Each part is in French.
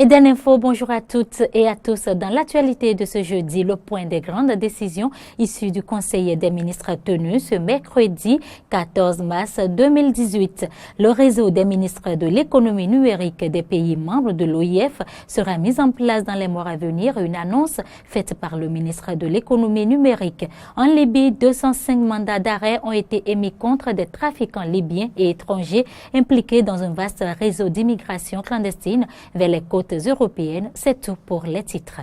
Et d'un info, bonjour à toutes et à tous. Dans l'actualité de ce jeudi, le point des grandes décisions issues du Conseil des ministres tenu ce mercredi 14 mars 2018. Le réseau des ministres de l'économie numérique des pays membres de l'OIF sera mis en place dans les mois à venir. Une annonce faite par le ministre de l'économie numérique. En Libye, 205 mandats d'arrêt ont été émis contre des trafiquants libyens et étrangers impliqués dans un vaste réseau d'immigration clandestine vers les côtes européennes. C'est tout pour les titres.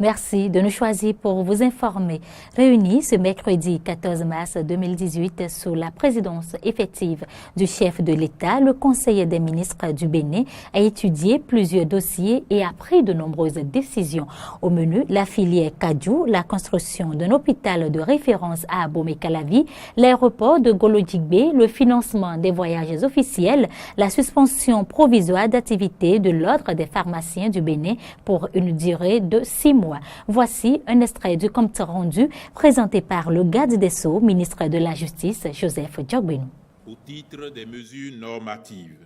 Merci de nous choisir pour vous informer. Réunis ce mercredi 14 mars 2018 sous la présidence effective du chef de l'État, le Conseil des ministres du Bénin a étudié plusieurs dossiers et a pris de nombreuses décisions. Au menu, la filière Kadiou, la construction d'un hôpital de référence à Abomey-Calavi, l'aéroport de Golo-Djigbe, le financement des voyages officiels, la suspension provisoire d'activité de l'Ordre des pharmaciens du Bénin pour une durée de 6 mois. Voici un extrait du compte rendu présenté par le garde des Sceaux, ministre de la Justice, Joseph Diogbenou. Au titre des mesures normatives,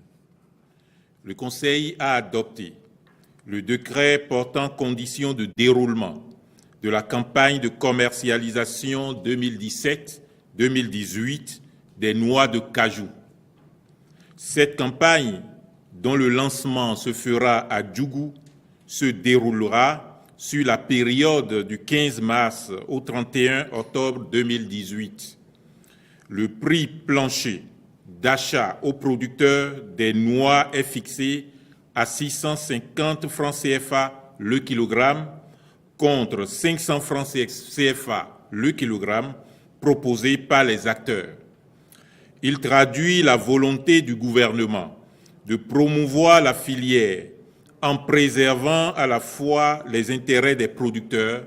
le Conseil a adopté le décret portant conditions de déroulement de la campagne de commercialisation 2017-2018 des noix de cajou. Cette campagne, dont le lancement se fera à Djougou, se déroulera sur la période du 15 mars au 31 octobre 2018. Le prix plancher d'achat aux producteurs des noix est fixé à 650 francs CFA le kilogramme contre 500 francs CFA le kilogramme proposé par les acteurs. Il traduit la volonté du gouvernement de promouvoir la filière en préservant à la fois les intérêts des producteurs,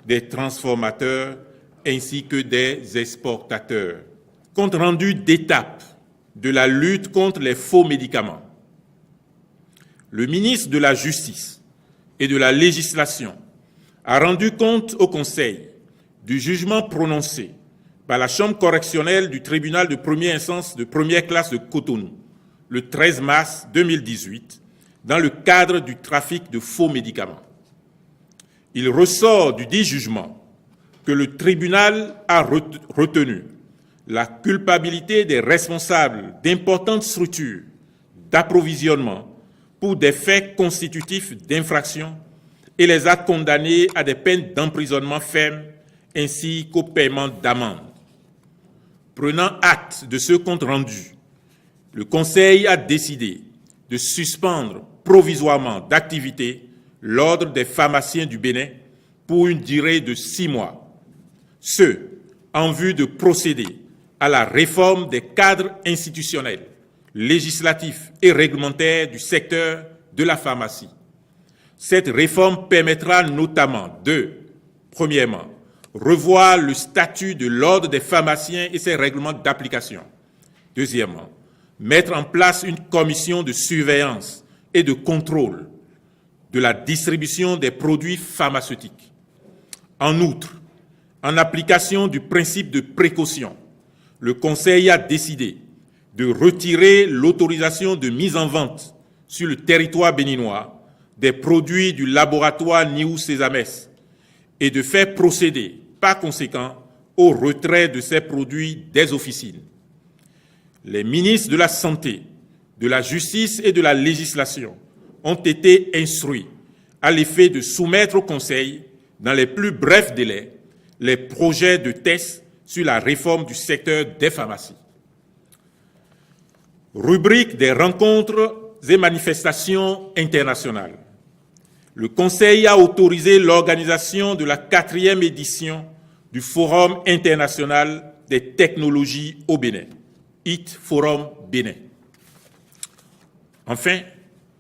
des transformateurs ainsi que des exportateurs. Compte rendu d'étape de la lutte contre les faux médicaments. Le ministre de la Justice et de la Législation a rendu compte au Conseil du jugement prononcé par la Chambre correctionnelle du tribunal de première instance de première classe de Cotonou le 13 mars 2018 dans le cadre du trafic de faux médicaments. Il ressort du dit jugement que le tribunal a retenu la culpabilité des responsables d'importantes structures d'approvisionnement pour des faits constitutifs d'infraction et les a condamnés à des peines d'emprisonnement ferme ainsi qu'au paiement d'amende. Prenant acte de ce compte rendu, le Conseil a décidé de suspendre provisoirement d'activité l'Ordre des pharmaciens du Bénin pour une durée de 6 mois. Ce, en vue de procéder à la réforme des cadres institutionnels, législatifs et réglementaires du secteur de la pharmacie. Cette réforme permettra notamment de, premièrement, revoir le statut de l'Ordre des pharmaciens et ses règlements d'application. Deuxièmement, mettre en place une commission de surveillance et de contrôle de la distribution des produits pharmaceutiques. En outre, en application du principe de précaution, le Conseil a décidé de retirer l'autorisation de mise en vente sur le territoire béninois des produits du laboratoire Niou Sésames et de faire procéder, par conséquent, au retrait de ces produits des officines. Les ministres de la Santé, de la Justice et de la Législation ont été instruits à l'effet de soumettre au Conseil, dans les plus brefs délais, les projets de tests sur la réforme du secteur des pharmacies. Rubrique des rencontres et manifestations internationales. Le Conseil a autorisé l'organisation de la 4e édition du Forum international des technologies au Bénin, IT Forum Bénin. Enfin,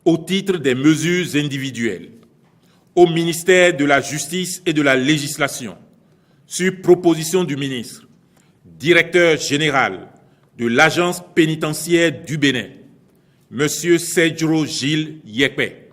au titre des mesures individuelles, au ministère de la Justice et de la Législation, sur proposition du ministre, directeur général de l'Agence pénitentiaire du Bénin, M. Sedjro Gilles Yekpe.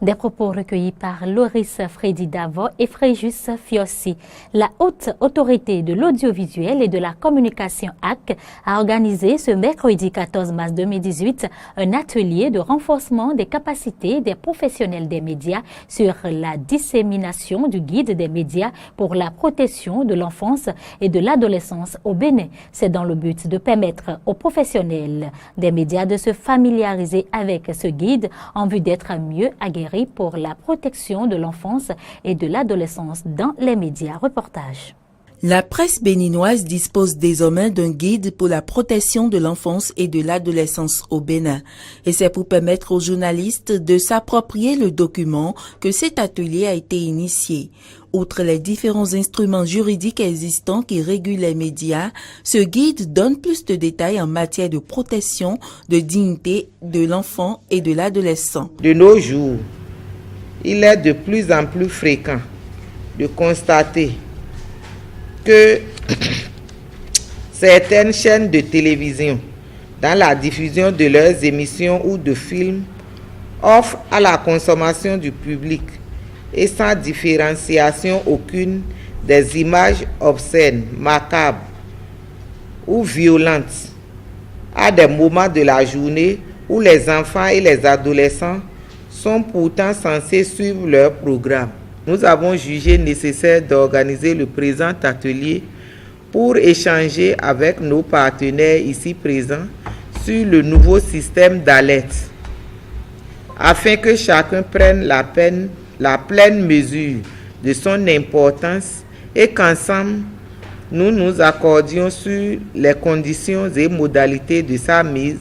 Des propos recueillis par Loris Freddy Davo et Fréjus Fiossi. La haute autorité de l'audiovisuel et de la communication AC a organisé ce mercredi 14 mars 2018 un atelier de renforcement des capacités des professionnels des médias sur la dissémination du guide des médias pour la protection de l'enfance et de l'adolescence au Bénin. C'est dans le but de permettre aux professionnels des médias de se familiariser avec ce guide en vue d'être mieux aguerris pour la protection de l'enfance et de l'adolescence dans les médias. Reportage. La presse béninoise dispose désormais d'un guide pour la protection de l'enfance et de l'adolescence au Bénin. Et c'est pour permettre aux journalistes de s'approprier le document que cet atelier a été initié. Outre les différents instruments juridiques existants qui régulent les médias, ce guide donne plus de détails en matière de protection, de dignité de l'enfant et de l'adolescent. De nos jours, il est de plus en plus fréquent de constater que certaines chaînes de télévision, dans la diffusion de leurs émissions ou de films, offrent à la consommation du public et sans différenciation aucune des images obscènes, macabres ou violentes à des moments de la journée où les enfants et les adolescents sont pourtant censés suivre leur programme. Nous avons jugé nécessaire d'organiser le présent atelier pour échanger avec nos partenaires ici présents sur le nouveau système d'alerte, afin que chacun prenne la pleine mesure de son importance et qu'ensemble, nous nous accordions sur les conditions et modalités de sa mise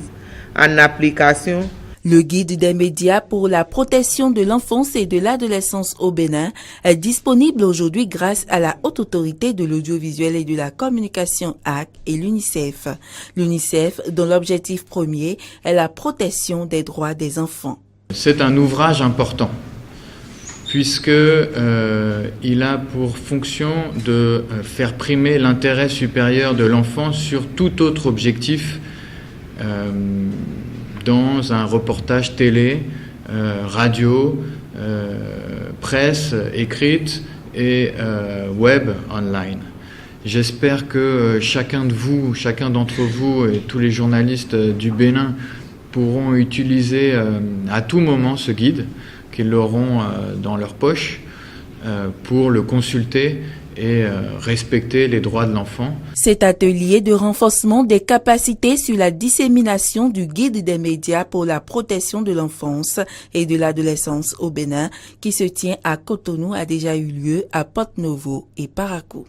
en application. Le guide des médias pour la protection de l'enfance et de l'adolescence au Bénin est disponible aujourd'hui grâce à la haute autorité de l'audiovisuel et de la communication AC et l'UNICEF. L'UNICEF, dont l'objectif premier est la protection des droits des enfants. C'est un ouvrage important puisque il a pour fonction de faire primer l'intérêt supérieur de l'enfant sur tout autre objectif dans un reportage télé, radio, presse écrite et web online. J'espère que chacun d'entre vous et tous les journalistes du Bénin pourront utiliser à tout moment ce guide, qu'ils l'auront dans leur poche pour le consulter et respecter les droits de l'enfant. Cet atelier de renforcement des capacités sur la dissémination du guide des médias pour la protection de l'enfance et de l'adolescence au Bénin, qui se tient à Cotonou, a déjà eu lieu à Porto-Novo et Parakou.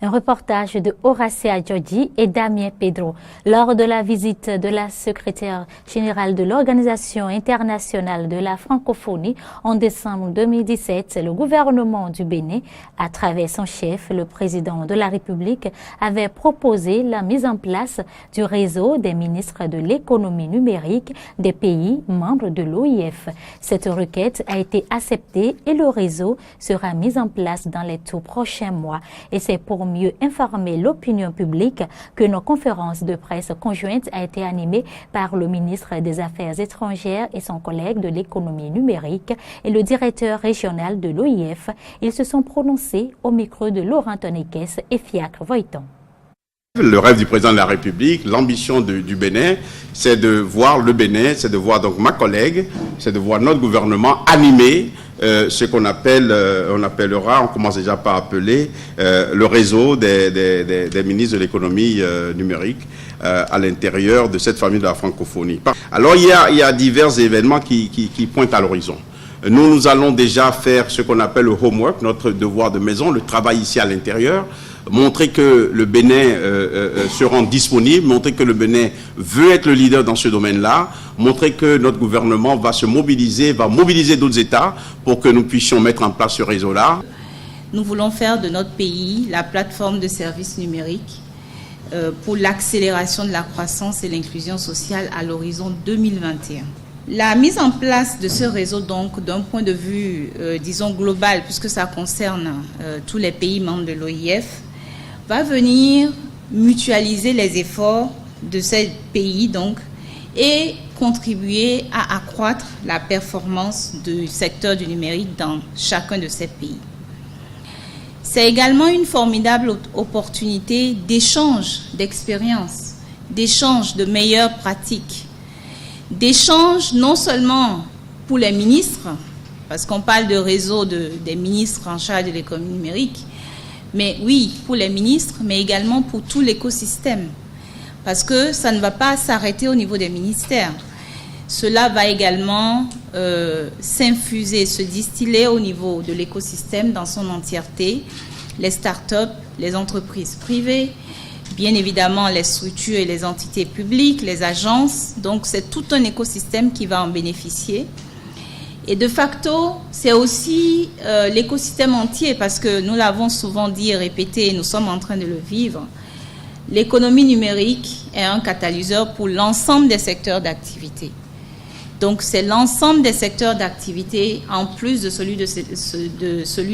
Un reportage de Horacea Djodji et Damien Pedro. Lors de la visite de la secrétaire générale de l'Organisation internationale de la francophonie en décembre 2017, le gouvernement du Bénin, à travers son chef, le président de la République, avait proposé la mise en place du réseau des ministres de l'économie numérique des pays membres de l'OIF. Cette requête a été acceptée et le réseau sera mis en place dans les tout prochains mois. Et c'est pour mieux informer l'opinion publique que nos conférences de presse conjointes a été animée par le ministre des Affaires étrangères et son collègue de l'économie numérique et le directeur régional de l'OIF. Ils se sont prononcés au micro de Laurent Tonekes et Fiacre Voiton. Le rêve du président de la République, l'ambition du Bénin, c'est de voir le Bénin, c'est de voir donc ma collègue, c'est de voir notre gouvernement animer ce qu'on appelle, on commence déjà par appeler le réseau des ministres de l'économie numérique à l'intérieur de cette famille de la francophonie. Alors il y a divers événements qui pointent à l'horizon. Nous allons déjà faire ce qu'on appelle le homework, notre devoir de maison, le travail ici à l'intérieur, montrer que le Bénin se rend disponible, montrer que le Bénin veut être le leader dans ce domaine-là, montrer que notre gouvernement va se mobiliser, va mobiliser d'autres États pour que nous puissions mettre en place ce réseau-là. Nous voulons faire de notre pays la plateforme de services numériques pour l'accélération de la croissance et l'inclusion sociale à l'horizon 2021. La mise en place de ce réseau, donc, d'un point de vue, disons, global, puisque ça concerne tous les pays membres de l'OIF, va venir mutualiser les efforts de ces pays, donc, et contribuer à accroître la performance du secteur du numérique dans chacun de ces pays. C'est également une formidable opportunité d'échange d'expériences, d'échange de meilleures pratiques, d'échange non seulement pour les ministres, parce qu'on parle de réseau des ministres en charge de l'économie numérique, mais oui, pour les ministres, mais également pour tout l'écosystème, parce que ça ne va pas s'arrêter au niveau des ministères. Cela va également s'infuser, se distiller au niveau de l'écosystème dans son entièreté, les startups, les entreprises privées, bien évidemment les structures et les entités publiques, les agences. Donc c'est tout un écosystème qui va en bénéficier. Et de facto, c'est aussi l'écosystème entier, parce que nous l'avons souvent dit et répété, et nous sommes en train de le vivre. L'économie numérique est un catalyseur pour l'ensemble des secteurs d'activité. Donc c'est l'ensemble des secteurs d'activité, en plus de celui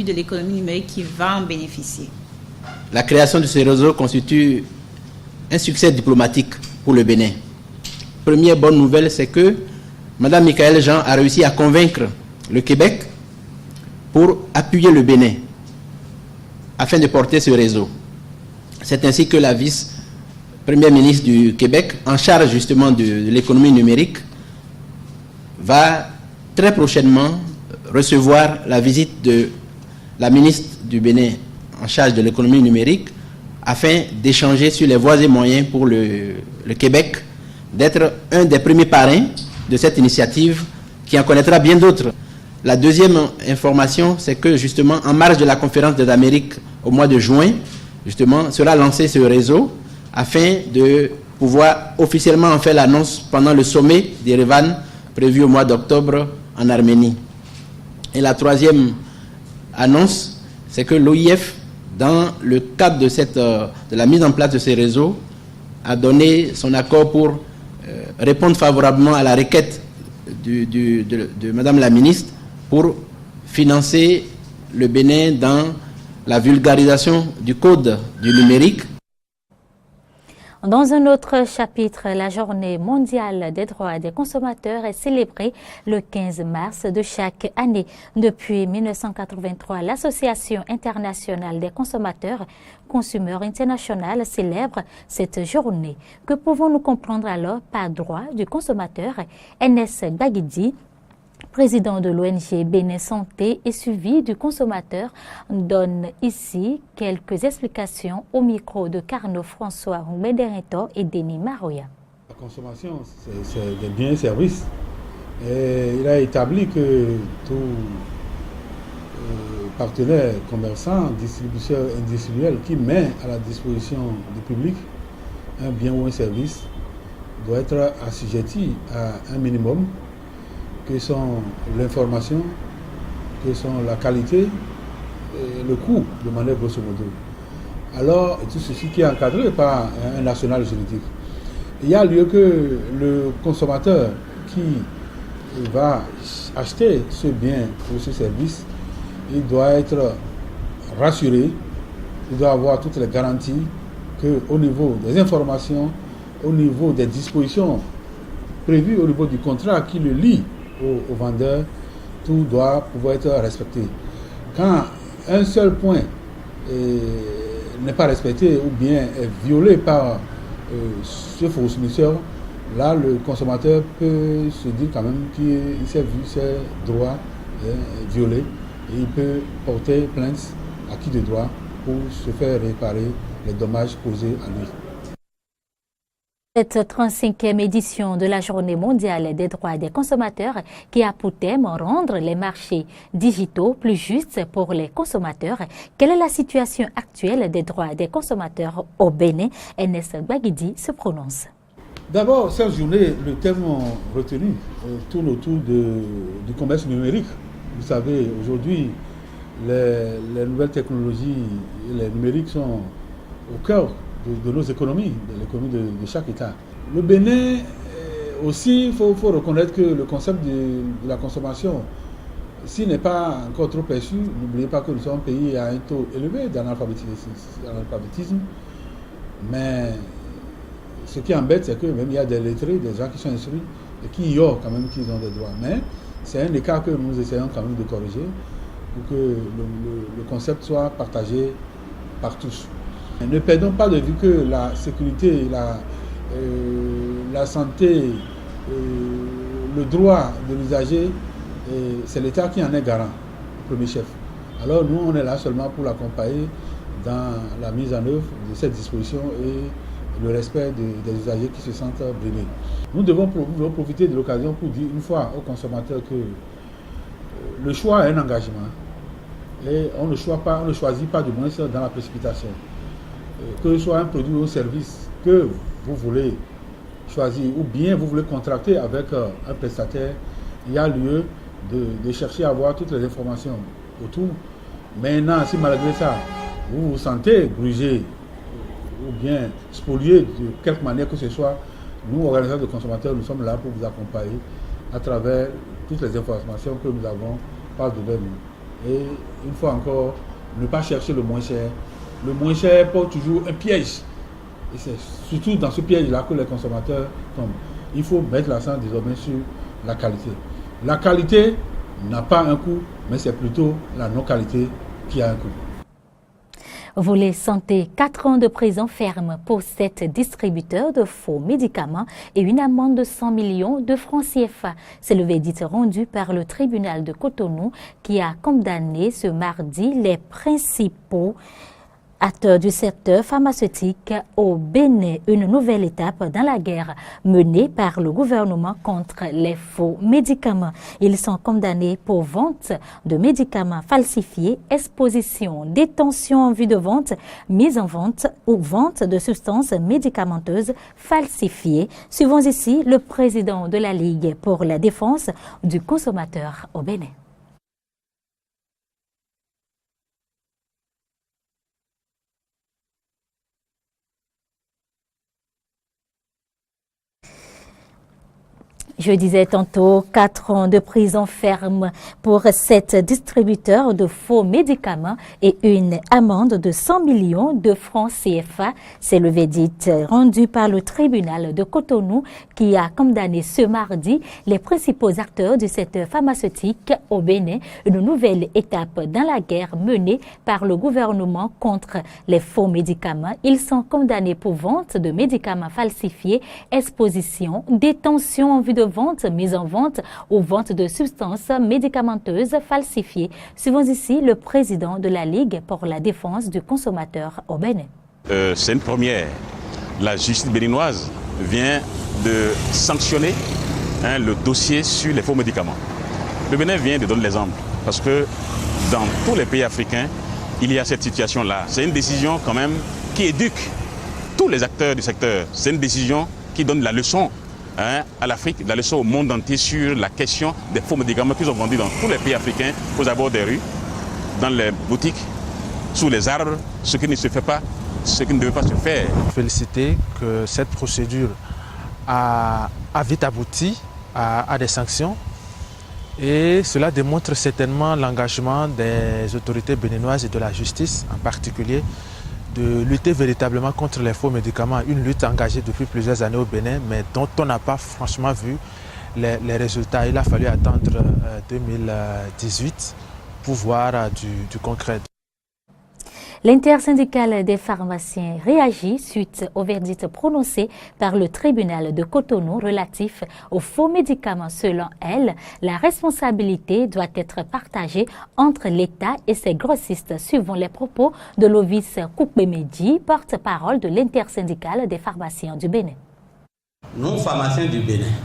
de l'économie numérique, qui va en bénéficier. La création de ce réseau constitue un succès diplomatique pour le Bénin. Première bonne nouvelle, c'est que Mme Michaëlle Jean a réussi à convaincre le Québec pour appuyer le Bénin afin de porter ce réseau. C'est ainsi que la vice-première ministre du Québec, en charge justement de l'économie numérique, va très prochainement recevoir la visite de la ministre du Bénin en charge de l'économie numérique afin d'échanger sur les voies et moyens pour le Québec d'être un des premiers parrains de cette initiative qui en connaîtra bien d'autres. La deuxième information, c'est que justement en marge de la conférence des Amériques au mois de juin, justement sera lancé ce réseau afin de pouvoir officiellement en faire l'annonce pendant le sommet d'Erevan prévu au mois d'octobre en Arménie. Et la troisième annonce, c'est que l'OIF, dans le cadre de la mise en place de ces réseaux, a donné son accord pour répondre favorablement à la requête de Madame la ministre pour financer le Bénin dans la vulgarisation du code du numérique. Dans un autre chapitre, la Journée mondiale des droits des consommateurs est célébrée le 15 mars de chaque année. Depuis 1983, l'Association internationale des consommateurs, Consumer International, célèbre cette journée. Que pouvons-nous comprendre alors par droit du consommateur? Enes Baguidi, président de l'ONG Bénin Santé et suivi du consommateur, donne ici quelques explications au micro de Carnot François Mbedereto et Denis Maroya. La consommation, c'est des biens et services. Et il a établi que tout partenaire commerçant, distributeur industriel qui met à la disposition du public un bien ou un service doit être assujetti à un minimum que sont l'information, que sont la qualité et le coût, de manière grosso modo. Alors, tout ceci qui est encadré par un national juridique. Il y a lieu que le consommateur qui va acheter ce bien ou ce service, il doit être rassuré, il doit avoir toutes les garanties qu'au niveau des informations, au niveau des dispositions prévues au niveau du contrat qui le lie au vendeur, tout doit pouvoir être respecté. Quand un seul point n'est pas respecté ou bien est violé par ce fournisseur, là le consommateur peut se dire quand même qu'il s'est vu ses droits violés et il peut porter plainte à qui de droit pour se faire réparer les dommages causés à lui. Cette 35e édition de la Journée mondiale des droits des consommateurs qui a pour thème rendre les marchés digitaux plus justes pour les consommateurs. Quelle est la situation actuelle des droits des consommateurs au Bénin? Enes Baguidi se prononce. D'abord, cette journée, le thème retenu tourne autour du commerce numérique. Vous savez, aujourd'hui, les nouvelles technologies et les numériques sont au cœur de nos économies, de l'économie de chaque État. Le Bénin aussi, il faut reconnaître que le concept de la consommation, s'il n'est pas encore trop perçu, n'oubliez pas que nous sommes un pays à un taux élevé d'analphabétisme, mais ce qui embête, c'est que même il y a des lettrés, des gens qui sont instruits et qui ignorent quand même qu'ils ont des droits. Mais c'est un écart que nous essayons quand même de corriger pour que le concept soit partagé par tous. Ne perdons pas de vue que la sécurité, la santé, le droit de l'usager, c'est l'État qui en est garant, premier chef. Alors nous, on est là seulement pour l'accompagner dans la mise en œuvre de cette disposition et le respect des usagers qui se sentent brimés. Nous devons profiter de l'occasion pour dire une fois aux consommateurs que le choix est un engagement et on ne choisit pas du moins dans la précipitation. Que ce soit un produit ou un service que vous voulez choisir ou bien vous voulez contracter avec un prestataire, il y a lieu de chercher à avoir toutes les informations autour. Maintenant, si malgré ça, vous vous sentez grugé ou bien spolié de quelque manière que ce soit, nous, organisateurs de consommateurs, nous sommes là pour vous accompagner à travers toutes les informations que nous avons par devers nous. Et une fois encore, ne pas chercher le moins cher. Le moins cher porte toujours un piège. Et c'est surtout dans ce piège-là que les consommateurs tombent. Il faut mettre l'accent désormais sur la qualité. La qualité n'a pas un coût, mais c'est plutôt la non-qualité qui a un coût. Vous les sentez, 4 ans de prison ferme pour 7 distributeurs de faux médicaments et une amende de 100 millions de francs CFA. C'est le verdict rendu par le tribunal de Cotonou qui a condamné ce mardi les principaux acteurs du secteur pharmaceutique au Bénin, une nouvelle étape dans la guerre menée par le gouvernement contre les faux médicaments. Ils sont condamnés pour vente de médicaments falsifiés, exposition, détention en vue de vente, mise en vente ou vente de substances médicamenteuses falsifiées. Suivons ici le président de la Ligue pour la défense du consommateur au Bénin. Je disais tantôt 4 ans de prison ferme pour 7 distributeurs de faux médicaments et une amende de 100 millions de francs CFA. C'est le verdict rendu par le tribunal de Cotonou qui a condamné ce mardi les principaux acteurs du secteur pharmaceutique au Bénin, une nouvelle étape dans la guerre menée par le gouvernement contre les faux médicaments. Ils sont condamnés pour vente de médicaments falsifiés, exposition, détention en vue de vente, mise en vente ou vente de substances médicamenteuses falsifiées. Suivons ici le président de la Ligue pour la défense du consommateur au Bénin. C'est une première. La justice béninoise vient de sanctionner le dossier sur les faux médicaments. Le Bénin vient de donner l'exemple parce que dans tous les pays africains, il y a cette situation-là. C'est une décision quand même qui éduque tous les acteurs du secteur. C'est une décision qui donne la leçon à l'Afrique, la leçon au monde entier sur la question des faux médicaments qui sont vendus dans tous les pays africains, aux abords des rues, dans les boutiques, sous les arbres, ce qui ne se fait pas, ce qui ne devait pas se faire. Féliciter que cette procédure a vite abouti à des sanctions et cela démontre certainement l'engagement des autorités béninoises et de la justice en particulier de lutter véritablement contre les faux médicaments, une lutte engagée depuis plusieurs années au Bénin, mais dont on n'a pas franchement vu les résultats. Il a fallu attendre 2018 pour voir du concret. L'intersyndicale des pharmaciens réagit suite au verdict prononcé par le tribunal de Cotonou relatif aux faux médicaments. Selon elle, la responsabilité doit être partagée entre l'État et ses grossistes, suivant les propos de Lovis Koukbemedji, porte-parole de l'intersyndicale des pharmaciens du Bénin. Nous, pharmaciens du Bénin,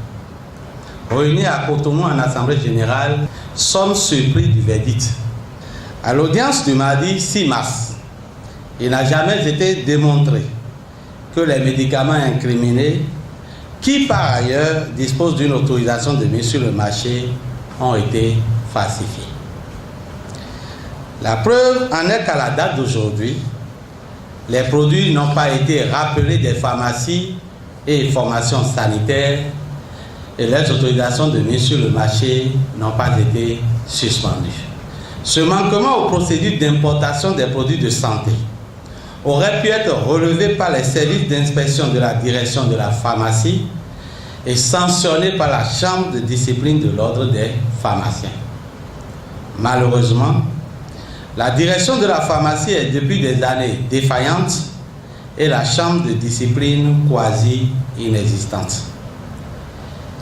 réunis à Cotonou en Assemblée générale, sommes surpris du verdict. À l'audience du mardi 6 mars, il n'a jamais été démontré que les médicaments incriminés, qui par ailleurs disposent d'une autorisation de mise sur le marché, ont été falsifiés. La preuve en est qu'à la date d'aujourd'hui, les produits n'ont pas été rappelés des pharmacies et formations sanitaires et les autorisations de mise sur le marché n'ont pas été suspendues. Ce manquement aux procédures d'importation des produits de santé, aurait pu être relevé par les services d'inspection de la direction de la pharmacie et sanctionné par la Chambre de discipline de l'ordre des pharmaciens. Malheureusement, la direction de la pharmacie est depuis des années défaillante et la Chambre de discipline quasi inexistante.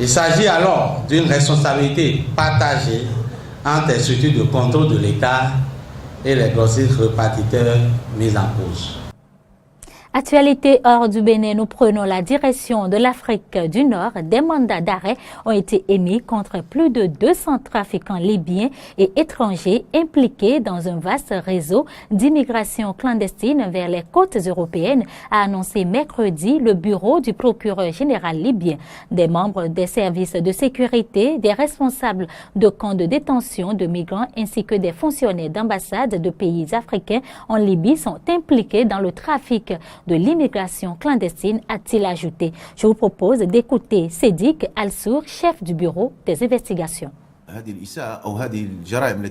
Il s'agit alors d'une responsabilité partagée entre les structures de contrôle de l'État et les grossistes répartiteurs mis en cause. Actualité hors du Bénin, nous prenons la direction de l'Afrique du Nord. Des mandats d'arrêt ont été émis contre plus de 200 trafiquants libyens et étrangers impliqués dans un vaste réseau d'immigration clandestine vers les côtes européennes, a annoncé mercredi le bureau du procureur général libyen. Des membres des services de sécurité, des responsables de camps de détention de migrants ainsi que des fonctionnaires d'ambassades de pays africains en Libye sont impliqués dans le trafic de l'immigration clandestine, a-t-il ajouté. Je vous propose d'écouter Sédik Al-Sour, chef du bureau des investigations.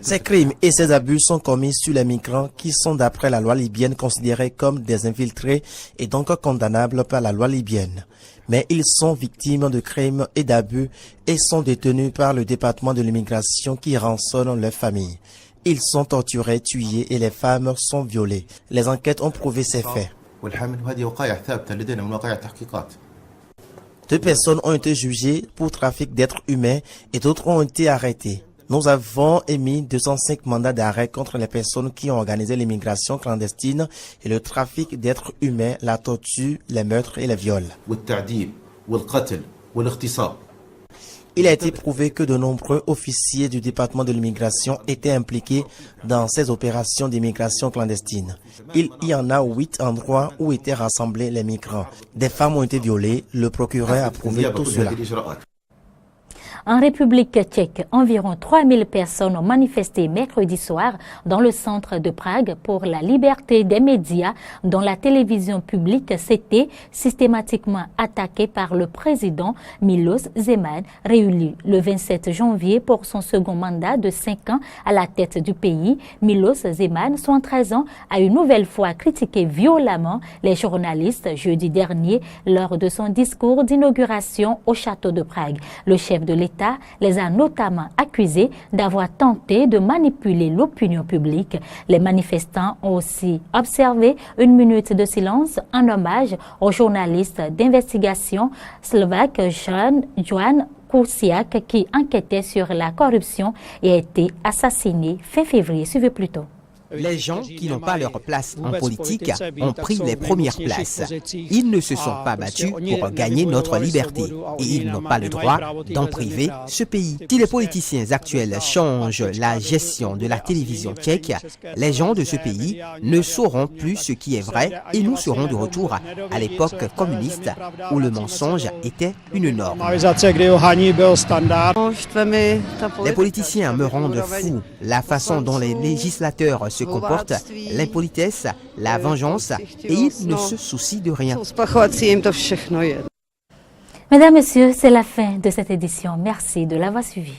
Ces crimes et ces abus sont commis sur les migrants qui sont, d'après la loi libyenne, considérés comme des infiltrés et donc condamnables par la loi libyenne. Mais ils sont victimes de crimes et d'abus et sont détenus par le département de l'immigration qui rançonne leurs familles. Ils sont torturés, tués et les femmes sont violées. Les enquêtes ont prouvé ces faits. 2 personnes ont été jugées pour trafic d'êtres humains et d'autres ont été arrêtées. Nous avons émis 205 mandats d'arrêt contre les personnes qui ont organisé l'immigration clandestine et le trafic d'êtres humains, la torture, les meurtres et les viols. Il a été prouvé que de nombreux officiers du département de l'immigration étaient impliqués dans ces opérations d'immigration clandestine. Il y en a 8 endroits où étaient rassemblés les migrants. Des femmes ont été violées. Le procureur a prouvé tout cela. En République tchèque, environ 3000 personnes ont manifesté mercredi soir dans le centre de Prague pour la liberté des médias, dont la télévision publique s'était systématiquement attaquée par le président Miloš Zeman, réélu le 27 janvier pour son second mandat de 5 ans à la tête du pays. Miloš Zeman, 73 ans, a une nouvelle fois critiqué violemment les journalistes jeudi dernier lors de son discours d'inauguration au château de Prague. Le chef de l'État les a notamment accusés d'avoir tenté de manipuler l'opinion publique. Les manifestants ont aussi observé une minute de silence en hommage au journaliste d'investigation slovaque Jan Kuciak qui enquêtait sur la corruption et a été assassiné fin février. Suivez plus tôt. Les gens qui n'ont pas leur place en politique ont pris les premières places. Ils ne se sont pas battus pour gagner notre liberté et ils n'ont pas le droit d'en priver ce pays. Si les politiciens actuels changent la gestion de la télévision tchèque, les gens de ce pays ne sauront plus ce qui est vrai et nous serons de retour à l'époque communiste où le mensonge était une norme. Les politiciens me rendent fou. La façon dont les législateurs se comportent, l'impolitesse, la vengeance, et ils ne se soucient de rien. Mesdames, Messieurs, c'est la fin de cette édition. Merci de l'avoir suivi.